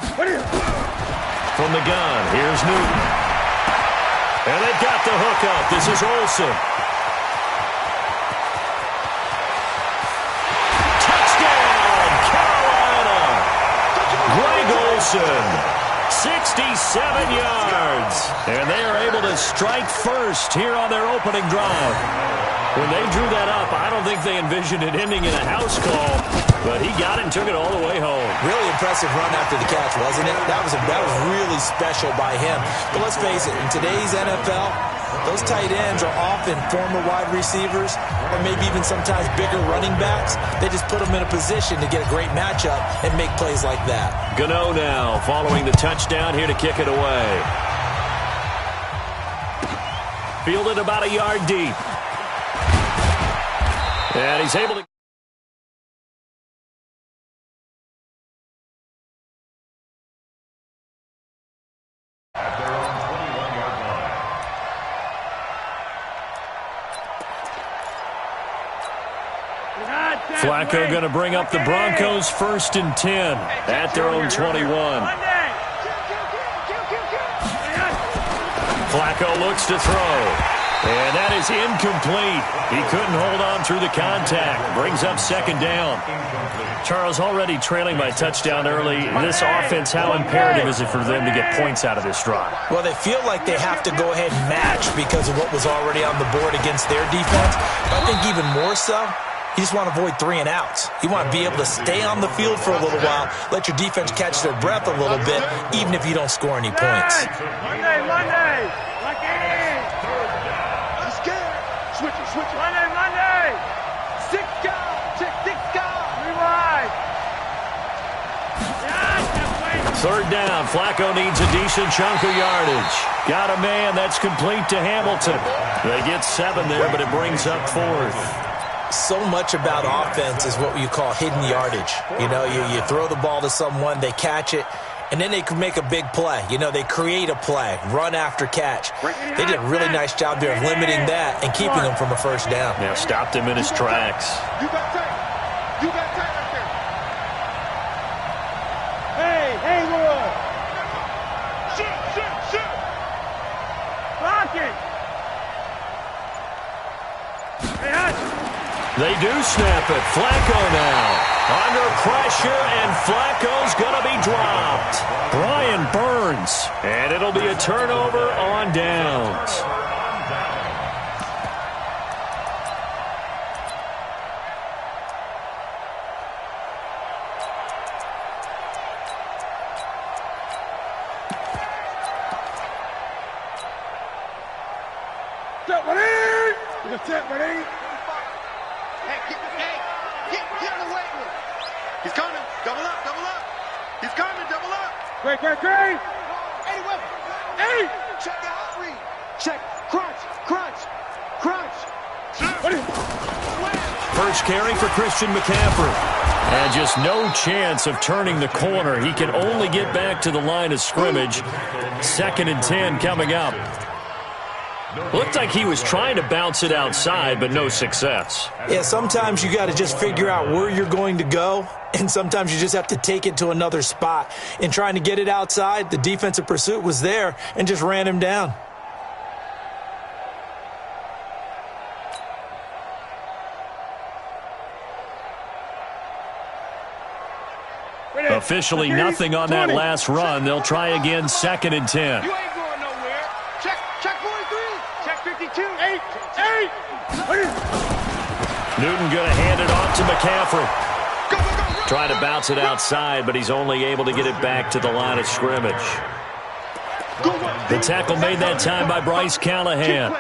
From the gun, here's Newton. And they've got the hook up. This is Olsen. Touchdown, Carolina! Greg Olsen, 67 yards. And they are able to strike first here on their opening drive. When they drew that up, I don't think they envisioned it ending in a house call, but he got it and took it all the way home. Really impressive run after the catch, wasn't it? That was really special by him. But let's face it, in today's NFL, those tight ends are often former wide receivers or maybe even sometimes bigger running backs. They just put them in a position to get a great matchup and make plays like that. Gano now following the touchdown here to kick it away. Fielded about a yard deep. And he's able to... Flacco going to bring up the Broncos 1st and 10 at their own 21. Flacco looks to throw. And that is incomplete. He couldn't hold on through the contact. Brings up 2nd down. Charles, already trailing by touchdown early. This offense, how imperative is it for them to get points out of this drive? Well, they feel like they have to go ahead and match because of what was already on the board against their defense. But I think even more so, you just want to avoid 3 and outs. You want to be able to stay on the field for a little while, let your defense catch their breath a little bit, even if you don't score any points. Monday. Switch it. Monday. 6 guys. 6 guys. Rewind. 3rd down. Flacco needs a decent chunk of yardage. Got a man that's complete to Hamilton. They get 7 there, but it brings up 4th. So much about offense is what you call hidden yardage. You know, you throw the ball to someone, they catch it, and then they can make a big play. You know, they create a play, run after catch. They did a really nice job there of limiting that and keeping him from a 1st down. Now stopped him in his tracks. You got tight right there. Hey, Will. Shoot. Block it. Hey, Hutch. They do snap it. Flacco now. Under pressure, and Flacco's going to be dropped. Brian Burns. And it'll be a turnover on downs. Set, buddy. Get out of the way. He's coming. Double up. He's coming. Double up. Great. 80 Weber. 80. Check the hot read. Check. Crunch. First carry for Christian McCaffrey. And just no chance of turning the corner. He can only get back to the line of scrimmage. 2nd and 10 coming up. Looked like he was trying to bounce it outside, but no success. Yeah, sometimes you got to just figure out where you're going to go, and sometimes you just have to take it to another spot. In trying to get it outside, the defensive pursuit was there and just ran him down. Officially nothing on that last run. They'll try again, 2nd and 10. You ain't going nowhere. Check 43. Check 52. 8. Newton going to hand it off to McCaffrey. Go. Trying to bounce it outside, but he's only able to get it back to the line of scrimmage. The tackle made that time by Bryce Callahan.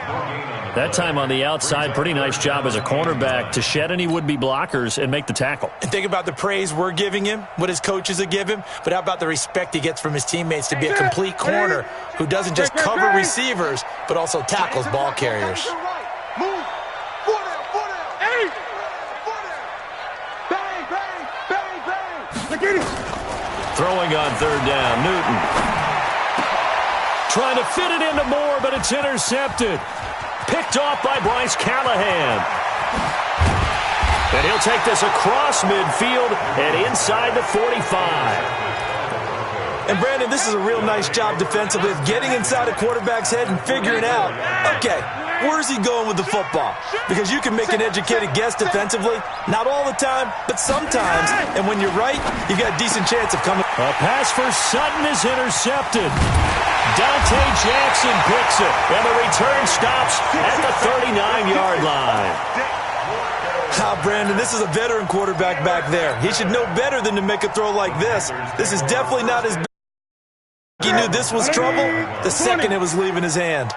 That time on the outside, pretty nice job as a cornerback to shed any would-be blockers and make the tackle. And think about the praise we're giving him, what his coaches have given him, but how about the respect he gets from his teammates to be a complete corner who doesn't just cover receivers, but also tackles ball carriers. Move. 4 down. 8. 4 down. Bang. Look at it. Throwing on 3rd down, Newton. Trying to fit it into Moore, but it's intercepted. Picked off by Bryce Callahan. And he'll take this across midfield and inside the 45. And, Brandon, this is a real nice job defensively of getting inside a quarterback's head and figuring out, okay, where's he going with the football? Because you can make an educated guess defensively, not all the time, but sometimes. And when you're right, you got a decent chance of coming. A pass for Sutton is intercepted. Dante Jackson picks it, and the return stops at the 39-yard line. Brandon, this is a veteran quarterback back there. He should know better than to make a throw like this. This is definitely not his. He knew this was trouble the second it was leaving his hand.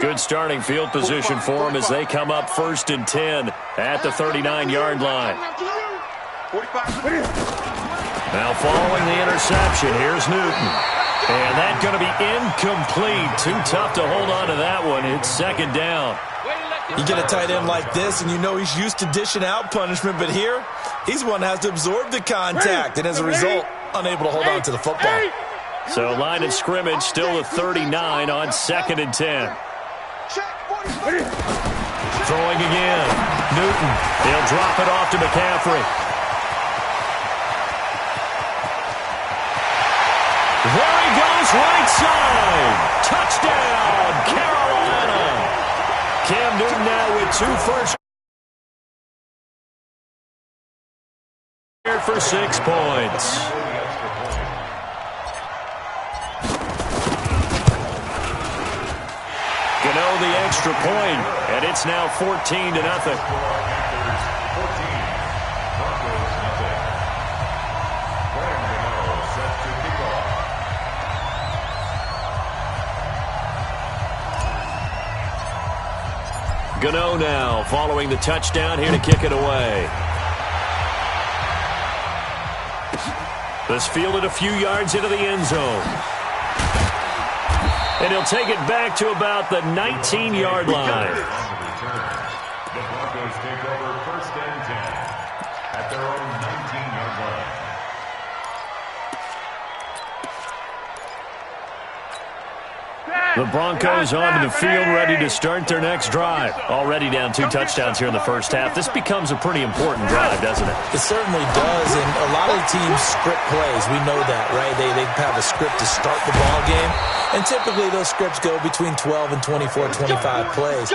Good starting field position for him as they come up 1st and 10 at the 39-yard line. Now following the interception, here's Newton. And that's going to be incomplete. Too tough to hold on to that one. It's 2nd down. You get a tight end like this, and you know he's used to dishing out punishment, but here, he's one that has to absorb the contact, and as a result, unable to hold on to the football. So line of scrimmage still the 39 on 2nd and 10. Throwing again. Newton. He'll drop it off to McCaffrey. There he goes, right side. Touchdown, Carolina. Cam Newton now with 2 first. For 6 points. Gano the extra point, and it's now 14-0. Gano now following the touchdown here to kick it away. This fielded a few yards into the end zone. And he'll take it back to about the 19-yard line. The Broncos take over 1st and 10 at their own 19-yard line. The Broncos onto the field, ready to start their next drive. Already down 2 touchdowns here in the first half. This becomes a pretty important drive, doesn't it? It certainly does, and a lot of the teams script plays. We know that, right? They have a script to start the ball game, and typically those scripts go between 12 and 24, 25 plays.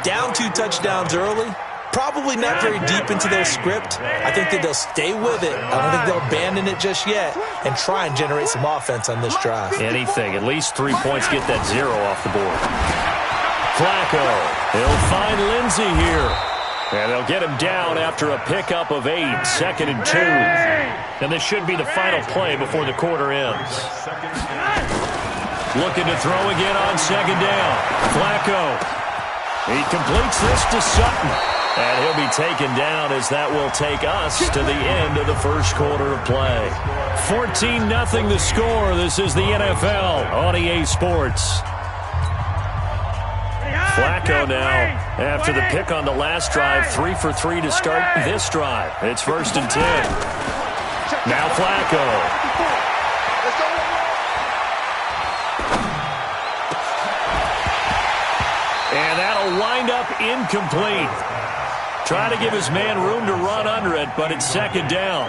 Down 2 touchdowns early, probably not very deep into their script. I think that they'll stay with it. I don't think they'll abandon it just yet and try and generate some offense on this drive. Anything. At least 3 points, get that 0 off the board. Flacco. He'll find Lindsey here. And they'll get him down after a pickup of 8, 2nd and 2. And this should be the final play before the quarter ends. Looking to throw again on 2nd down. Flacco. He completes this to Sutton. And he'll be taken down as that will take us to the end of the first quarter of play. 14-0 the score. This is the NFL on EA Sports. Flacco now, after the pick on the last drive, 3 for 3 to start this drive. It's 1st and 10. Now Flacco. And that'll wind up incomplete. Trying to give his man room to run under it, but it's 2nd down.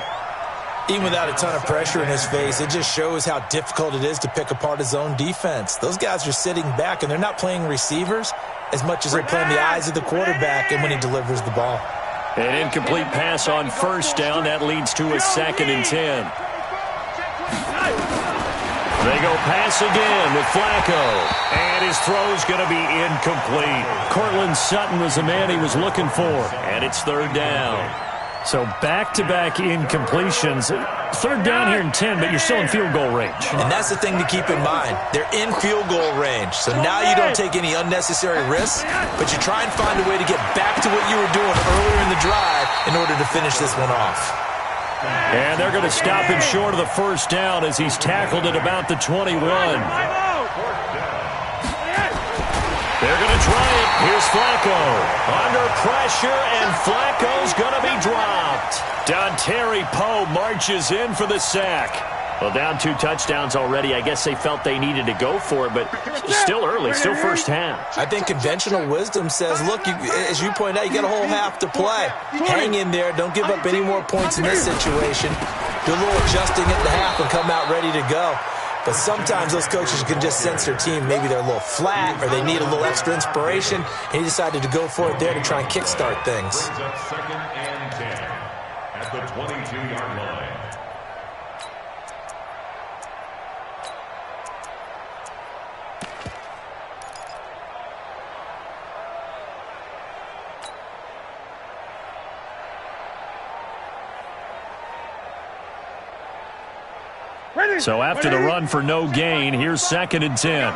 Even without a ton of pressure in his face, it just shows how difficult it is to pick apart his own defense. Those guys are sitting back, and they're not playing receivers as much as they're playing the eyes of the quarterback and when he delivers the ball. An incomplete pass on 1st down. That leads to a 2nd and 10. They go pass again with Flacco. And his throw's going to be incomplete. Cortland Sutton was the man he was looking for. And it's 3rd down. So back-to-back incompletions. 3rd down here in 10, but you're still in field goal range. And that's the thing to keep in mind. They're in field goal range. So now you don't take any unnecessary risks, but you try and find a way to get back to what you were doing earlier in the drive in order to finish this one off. And they're going to stop him short of the 1st down as he's tackled at about the 21. They're going to try it. Here's Flacco. Under pressure, and Flacco's going to be dropped. Dontari Poe marches in for the sack. Well, down 2 touchdowns already. I guess they felt they needed to go for it, but still early, still first half. I think conventional wisdom says, look, as you pointed out, you got a whole half to play. Hang in there. Don't give up any more points in this situation. do a little adjusting at the half and come out ready to go. But sometimes those coaches can just sense their team. Maybe they're a little flat or they need a little extra inspiration. And he decided to go for it there to try and kickstart things. Brings up 2nd and 10 at the 22-yard line. So after the run for no gain, here's 2nd and 10.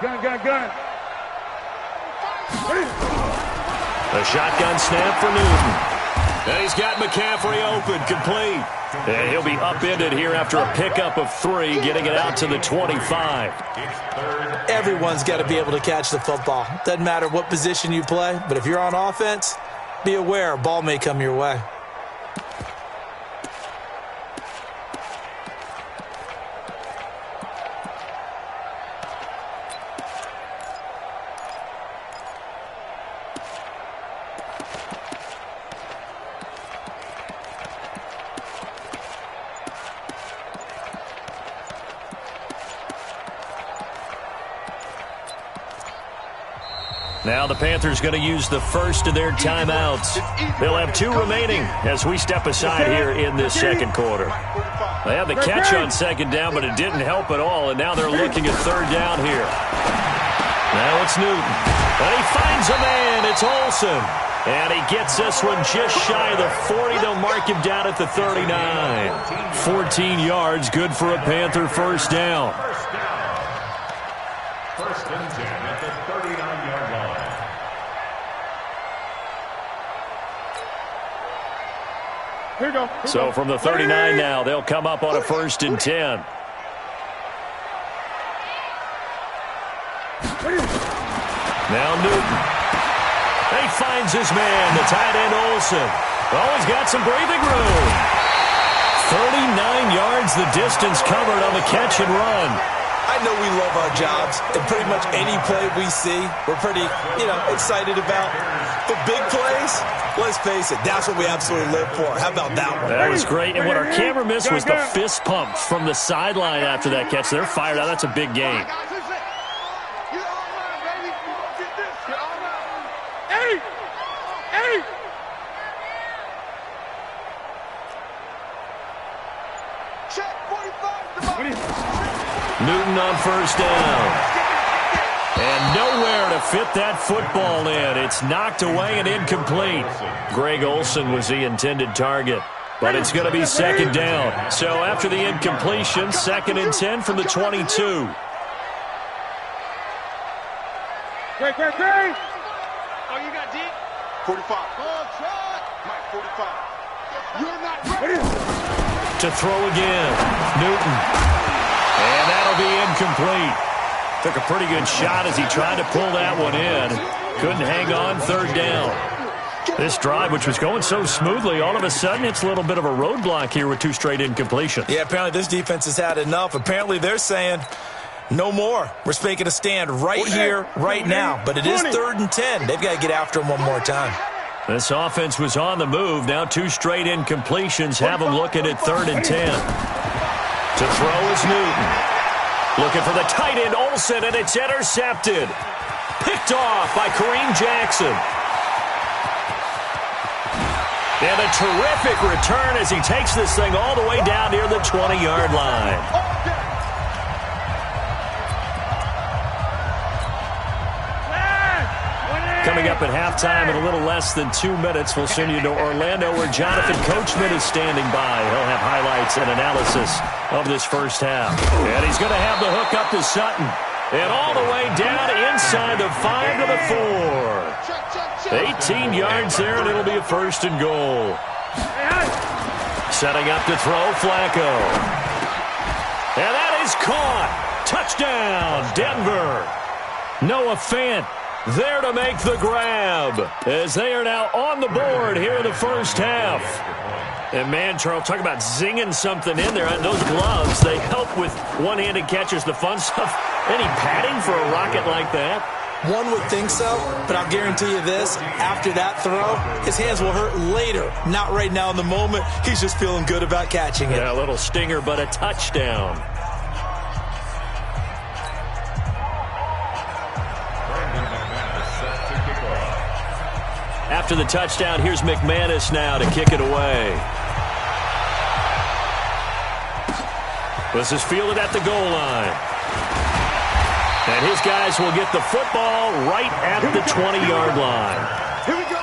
Gun. A shotgun snap for Newton. And he's got McCaffrey open, complete. And he'll be upended here after a pickup of 3, getting it out to the 25. Everyone's got to be able to catch the football. Doesn't matter what position you play, but if you're on offense, be aware a ball may come your way. Now the Panthers going to use the first of their timeouts. They'll have 2 remaining as we step aside here in this 2nd quarter. They had the catch on 2nd down, but it didn't help at all, and now they're looking at 3rd down here. Now it's Newton. And he finds a man. It's Olsen. And he gets this one just shy of the 40. They'll mark him down at the 39. 14 yards, good for a Panther first down. 1st and 10 at the 39-yard line. Here you go. So from the 39 now, they'll come up on a 1st and 10. Now Newton. He finds his man, the tight end Olsen. Oh, he's got some breathing room. 39 yards the distance covered on the catch and run. I know we love our jobs, and pretty much any play we see, we're pretty, excited about. The big plays, let's face it, that's what we absolutely live for. How about that one? That was great, and what our camera missed was the fist pump from the sideline after that catch. They're fired out. That's a big game. Newton on 1st down. And nowhere to fit that football in. It's knocked away and incomplete. Greg Olsen was the intended target. But it's going to be 2nd down. So after the incompletion, 2nd and 10 from the 22. Great. Oh, you got deep? 45. Mike, 45. You're not ready. To throw again. Newton. And that'll be incomplete. Took a pretty good shot as he tried to pull that one in. Couldn't hang on, 3rd down. This drive, which was going so smoothly, all of a sudden it's a little bit of a roadblock here with 2 straight incompletions. Yeah, apparently this defense has had enough. Apparently they're saying no more. We're making a stand right here, right now. But it is 3rd and 10. They've got to get after him one more time. This offense was on the move. Now 2 straight incompletions have them looking at 3rd and 10. To throw is Newton. Looking for the tight end, Olsen, and it's intercepted. Picked off by Kareem Jackson. And a terrific return as he takes this thing all the way down near the 20-yard line. Coming up at halftime in a little less than 2 minutes, we'll send you to Orlando where Jonathan Coachman is standing by. He'll have highlights and analysis of this first half. And he's going to have the hook up to Sutton. And all the way down inside the 5 to the 4. 18 yards there, and it'll be a 1st and goal. Setting up to throw, Flacco. And that is caught. Touchdown, Denver. Noah Fant there to make the grab as they are now on the board here in the first half. And man, Charles, talk about zinging something in there. And those gloves, they help with one-handed catches, the fun stuff. Any padding for a rocket like that? One would think so, but I'll guarantee you this, after that throw, his hands will hurt later, not right now in the moment. He's just feeling good about catching it. Yeah, a little stinger, but a touchdown. After the touchdown, here's McManus now to kick it away. This is fielded at the goal line. And his guys will get the football right at the 20-yard line. Here we go.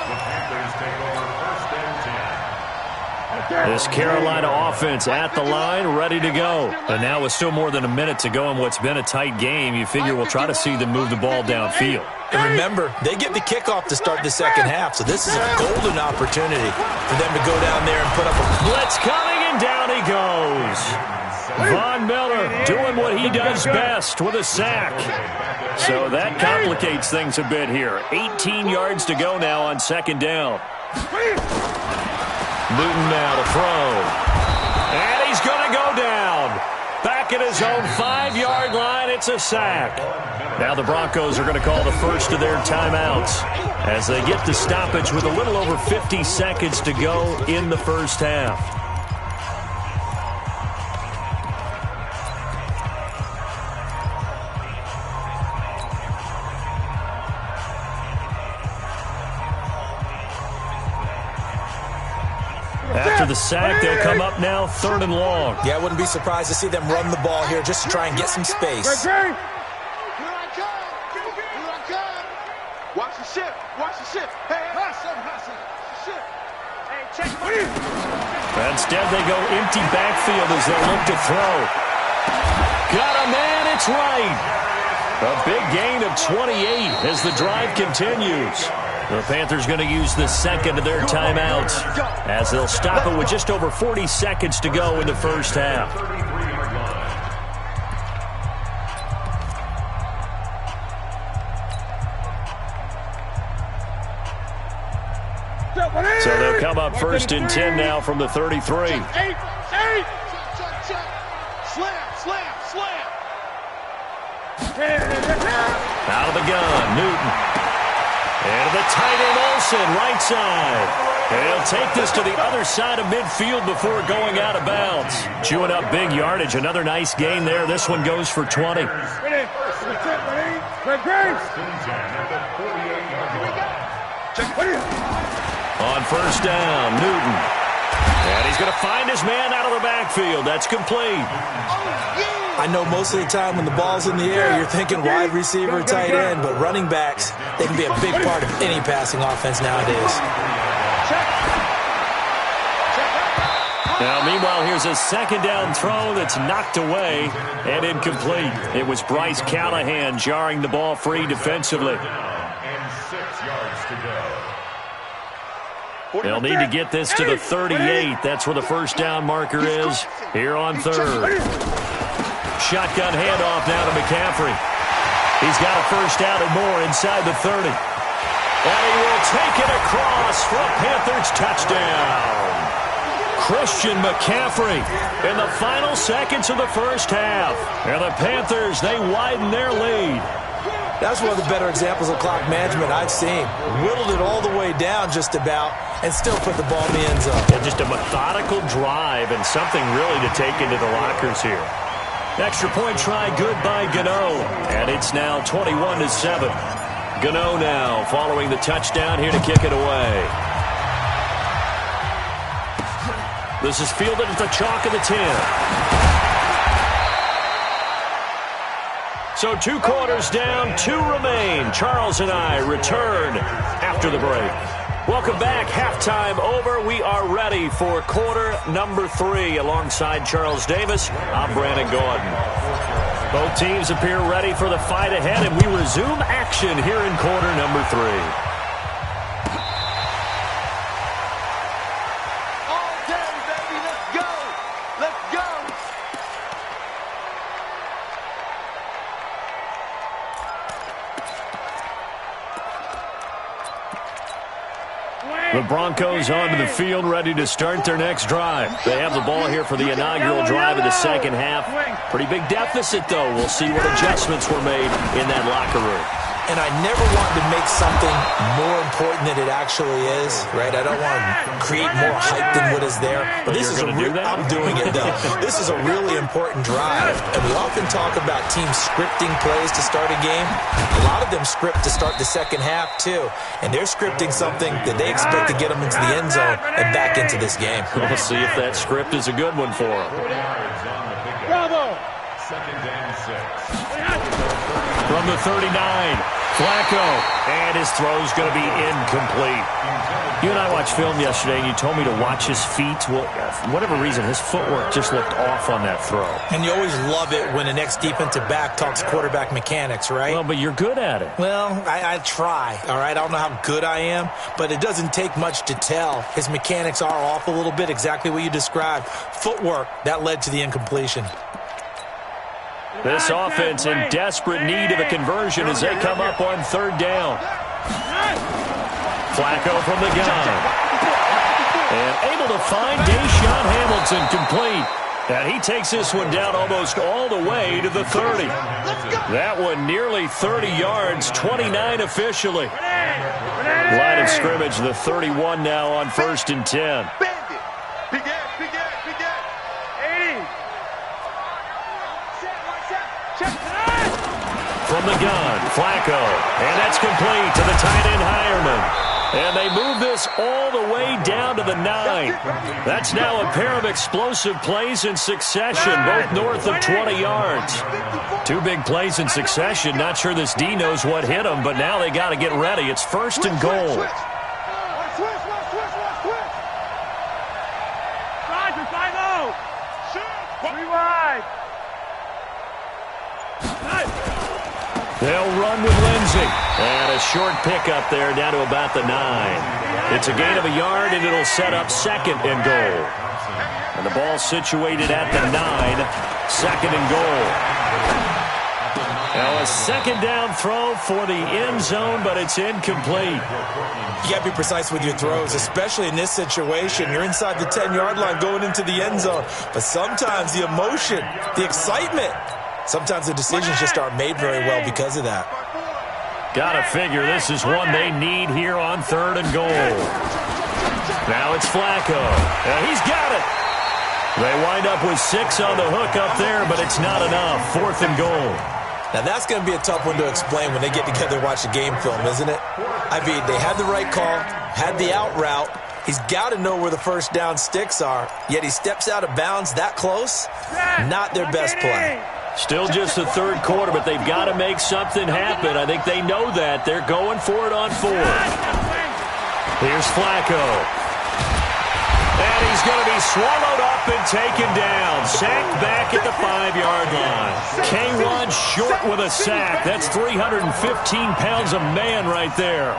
This Carolina offense at the line, ready to go. And now with still more than a minute to go in what's been a tight game, you figure we'll try to see them move the ball downfield. And remember, they get the kickoff to start the second half, so this is a golden opportunity for them to go down there and put up a blitz coming, and down he goes. Von Miller doing what he does best with a sack. So that complicates things a bit here. 18 yards to go now on second down. Newton now to throw. And he's going to go down. Back at his own 5-yard line, it's a sack. Now the Broncos are going to call the first of their timeouts as they get the stoppage with a little over 50 seconds to go in the first half. After the sack, they'll come up now 3rd and long. Yeah, I wouldn't be surprised to see them run the ball here just to try and get some space. Here I come. Here I come. Watch the ship. Watch the ship. Hey, hustle. Ship. Hey, check. Instead, they go empty backfield as they look to throw. Got a man, it's right. A big gain of 28 as the drive continues. The Panthers going to use the second of their timeouts as they'll stop it with just over 40 seconds to go in the first half. So they'll come up 1st and 10 now from the 33. Eight. Slam. Out of the gun, Newton. And the tight end Olsen, right side. And he'll take this to the other side of midfield before going out of bounds. Chewing up big yardage. Another nice gain there. This one goes for 20. On first down, Newton. And he's going to find his man out of the backfield. That's complete. I know most of the time when the ball's in the air, you're thinking wide receiver, tight end, but running backs, they can be a big part of any passing offense nowadays. Now, meanwhile, here's a second down throw that's knocked away and incomplete. It was Bryce Callahan jarring the ball free defensively. And 6 yards to go. They'll need to get this to the 38. That's where the first down marker is here on 3rd. Shotgun handoff now to McCaffrey. He's got a first down and more inside the 30. And he will take it across for a Panthers touchdown. Christian McCaffrey in the final seconds of the first half. And the Panthers, they widen their lead. That's one of the better examples of clock management I've seen. Whittled it all the way down just about and still put the ball in the end zone. And just a methodical drive and something really to take into the lockers here. Extra point try good by Gano. And it's now 21-7. Gano now following the touchdown here to kick it away. This is fielded at the chalk of the 10. So 2 quarters down, 2 remain. Charles and I return after the break. Welcome back. Halftime over. We are ready for quarter number 3. Alongside Charles Davis, I'm Brandon Gordon. Both teams appear ready for the fight ahead, and we resume action here in quarter number 3. The Broncos onto the field, ready to start their next drive. They have the ball here for the inaugural drive of the second half. Pretty big deficit, though. We'll see what adjustments were made in that locker room. and I never want to make something more important than it actually is, right? I don't want to create more hype than what is there. But this is I'm doing it, though. This is a really important drive, and we often talk about teams scripting plays to start a game. A lot of them script to start the second half, too, and they're scripting something that they expect to get them into the end zone and back into this game. We'll see if that script is a good one for them. Bravo! Second and 6. From the 39, Flacco, and his throw's going to be incomplete. You and I watched film yesterday, and you told me to watch his feet. Well, for whatever reason, his footwork just looked off on that throw. And you always love it when an ex-defensive back talks quarterback mechanics, right? Well, but you're good at it. Well, I try, all right? I don't know how good I am, but it doesn't take much to tell. His mechanics are off a little bit, exactly what you described. Footwork, that led to the incompletion. This offense in desperate need of a conversion as they come up on third down. Flacco from the gun. And able to find Deshaun Hamilton complete. And he takes this one down almost all the way to the 30. That one nearly 30 yards, 29 officially. Line of scrimmage, the 31 now on 1st and 10. From the gun, Flacco, and that's complete to the tight end Hireman. And they move this all the way down to the 9. That's now a pair of explosive plays in succession, both north of 20 yards. 2 big plays in succession. Not sure this D knows what hit them, but now they got to get ready. It's 1st and goal. They'll run with Lindsey. And a short pickup there down to about the 9. It's a gain of a yard, and it'll set up 2nd and goal. And the ball situated at the 9, 2nd and goal. Now a 2nd down throw for the end zone, but it's incomplete. You got to be precise with your throws, especially in this situation. You're inside the 10-yard line going into the end zone. But sometimes the emotion, the excitement, sometimes the decisions just aren't made very well because of that. Gotta figure this is one they need here on 3rd and goal. Now it's Flacco. He's got it. They wind up with 6 on the hook up there, but it's not enough. 4th and goal. Now that's going to be a tough one to explain when they get together and watch the game film, isn't it? I mean, they had the right call, had the out route. He's got to know where the first down sticks are, yet he steps out of bounds that close. Not their best play. Still just the 3rd quarter, but they've got to make something happen. I think they know that. They're going for it on 4th. Here's Flacco. And he's going to be swallowed up and taken down. Sacked back at the 5-yard line. K1 short with a sack. That's 315 pounds a man right there.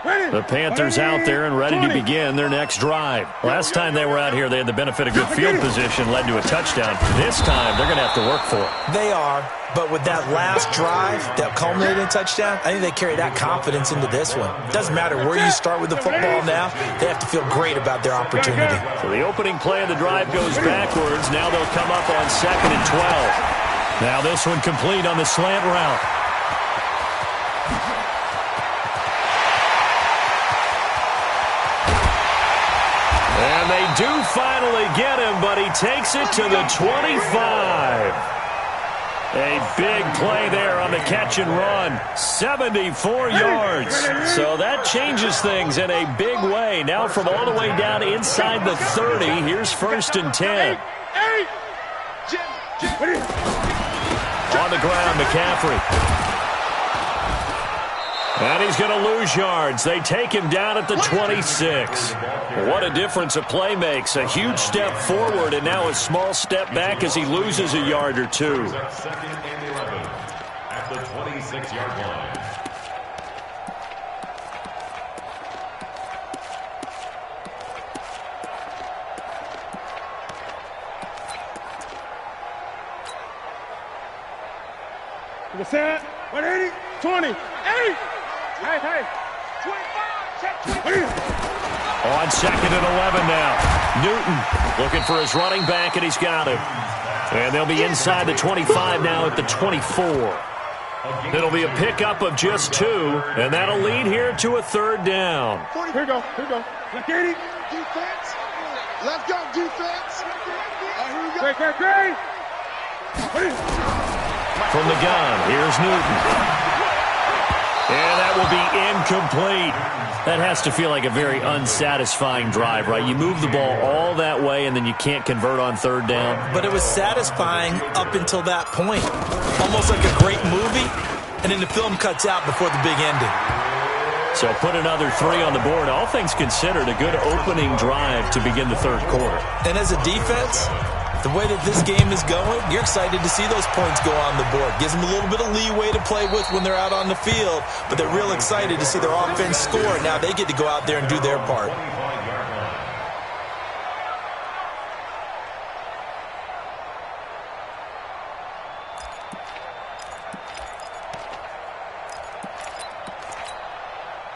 The Panthers out there and ready to begin their next drive. Last time they were out here, they had the benefit of good field position, led to a touchdown. This time, they're going to have to work for it. They are, but with that last drive that culminated in a touchdown, I think they carry that confidence into this one. Doesn't matter where you start with the football now, they have to feel great about their opportunity. So the opening play of the drive goes backwards. Now they'll come up on 2nd and 12. Now this one complete on the slant route. And they do finally get him, but he takes it to the 25. A big play there on the catch and run. 74 yards. So that changes things in a big way. Now from all the way down inside the 30, here's 1st and 10. On the ground, McCaffrey. And he's going to lose yards. They take him down at the 26. What a difference a play makes. A huge step forward and now a small step back as he loses a yard or 2. 2nd and 11 at the 26-yard line. To the set. 180. 20. 8. Hey. 25. Check 20. On 2nd and 11 now. Newton looking for his running back, and he's got him. And they'll be inside the 25 now at the 24. It'll be a pickup of just 2, and that'll lead here to a 3rd down. Here we go. Let's get it. Defense. Let's go, defense. Here we go. Great. From the gun, here's Newton. And that will be incomplete. That has to feel like a very unsatisfying drive, right? You move the ball all that way, and then you can't convert on 3rd down. But it was satisfying up until that point. Almost like a great movie, and then the film cuts out before the big ending. So put another 3 on the board. All things considered, a good opening drive to begin the 3rd quarter. And as a defense, the way that this game is going, you're excited to see those points go on the board. Gives them a little bit of leeway to play with when they're out on the field, but they're real excited to see their offense score. Now they get to go out there and do their part.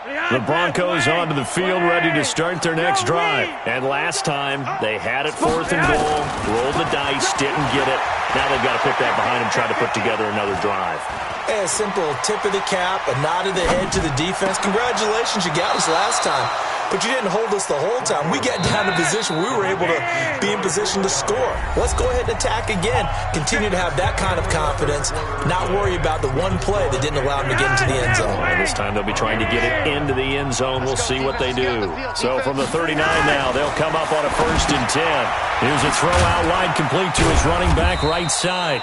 The Broncos onto the field, ready to start their next drive. And last time, they had it 4th and goal, rolled the dice, didn't get it. Now they've got to put that behind them, try to put together another drive. Hey, a simple tip of the cap, a nod of the head to the defense. Congratulations, you got us last time. But you didn't hold us the whole time. We got down to position. We were able to be in position to score. Let's go ahead and attack again. Continue to have that kind of confidence. Not worry about the one play that didn't allow them to get into the end zone. And this time they'll be trying to get it into the end zone. We'll see what they do. So from the 39 now, they'll come up on a 1st and 10. Here's a throw out wide, complete to his running back right side.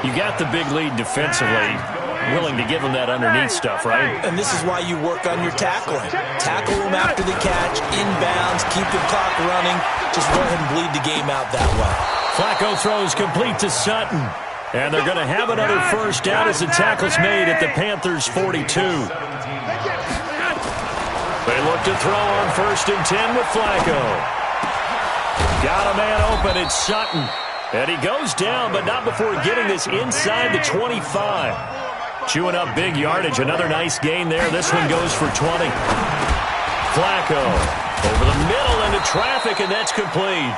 You got the big lead defensively. Willing to give them that underneath stuff, right? And this is why you work on your tackling. Tackle them after the catch, inbounds, keep the clock running. Just go ahead and bleed the game out that way. Flacco throws complete to Sutton. And they're going to have another 1st down as the tackle's made at the Panthers' 42. They look to throw on 1st and 10 with Flacco. Got a man open, it's Sutton. And he goes down, but not before getting this inside the 25. Chewing up big yardage. Another nice gain there. This one goes for 20. Flacco over the middle into traffic, and that's complete.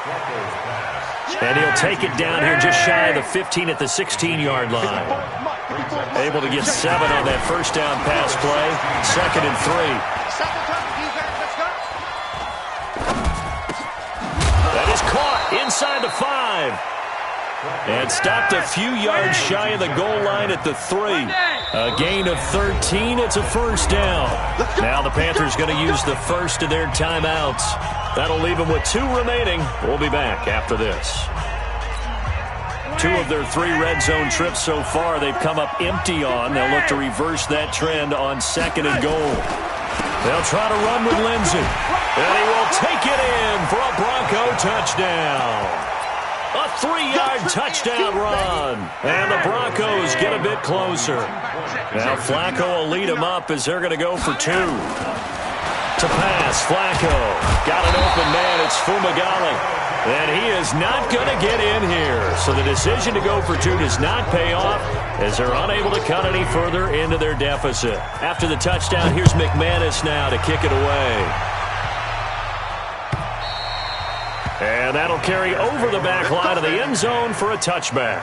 And he'll take it down here just shy of the 15 at the 16-yard line. Able to get 7 on that 1st down pass play. 2nd and 3. That is caught inside the 5. And stopped a few yards shy of the goal line at the 3. A gain of 13. It's a 1st down. Now the Panthers going to use the first of their timeouts. That'll leave them with 2 remaining. We'll be back after this. 2 of their 3 red zone trips so far they've come up empty on. They'll look to reverse that trend on 2nd and goal. They'll try to run with Lindsey. And he will take it in for a Bronco touchdown. A 3-yard touchdown run. And the Broncos get a bit closer. Now Flacco will lead them up as they're going to go for 2. To pass, Flacco. Got an open man. It's Fumagalli. And he is not going to get in here. So the decision to go for 2 does not pay off as they're unable to cut any further into their deficit. After the touchdown, here's McManus now to kick it away. And that'll carry over the back line of the end zone for a touchback.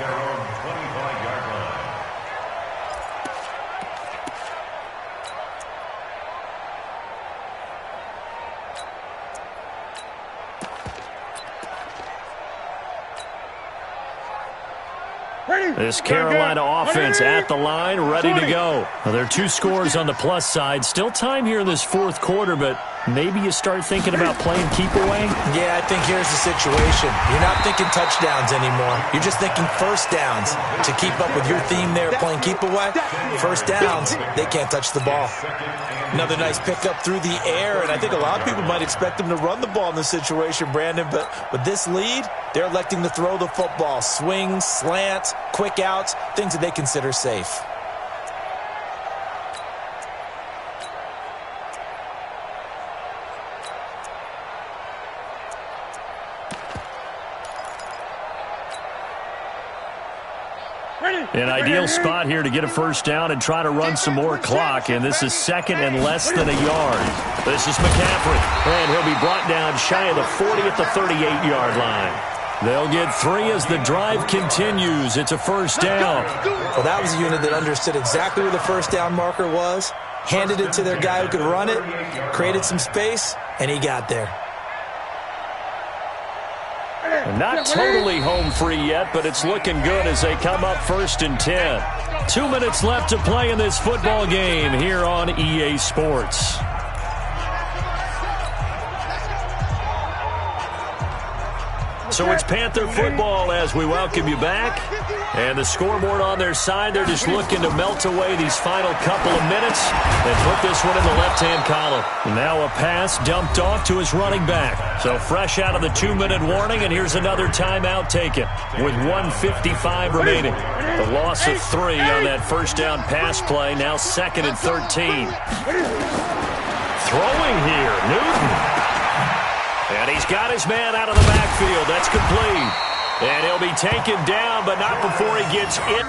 This Carolina offense at the line, ready to go. Well, there are 2 scores on the plus side. Still time here in this 4th quarter, but maybe you start thinking about playing keep away? Yeah, I think here's the situation. You're not thinking touchdowns anymore. You're just thinking 1st downs. To keep up with your theme there, playing keep away, 1st downs, they can't touch the ball. Another nice pickup through the air, and I think a lot of people might expect them to run the ball in this situation, Brandon, but with this lead, they're electing to throw the football. Swings, slants, quick outs, things that they consider safe. An ideal spot here to get a first down and try to run some more clock, and this is second and less than a yard. This is McCaffrey, and he'll be brought down shy of the 40 at the 38-yard line. They'll get 3 as the drive continues. It's a first down. Well, that was a unit that understood exactly where the first down marker was, handed it to their guy who could run it, created some space, and he got there. Not totally home free yet, but it's looking good as they come up 1st and 10. 2 minutes left to play in this football game here on EA Sports. So it's Panther football as we welcome you back. And the scoreboard on their side, they're just looking to melt away these final couple of minutes and put this one in the left-hand column. Now a pass dumped off to his running back. So fresh out of the 2-minute warning, and here's another timeout taken with 1:55 remaining. The loss of 3 on that first down pass play, now 2nd and 13. Throwing here, Newton. And he's got his man out of the backfield. That's complete. And he'll be taken down, but not before he gets it.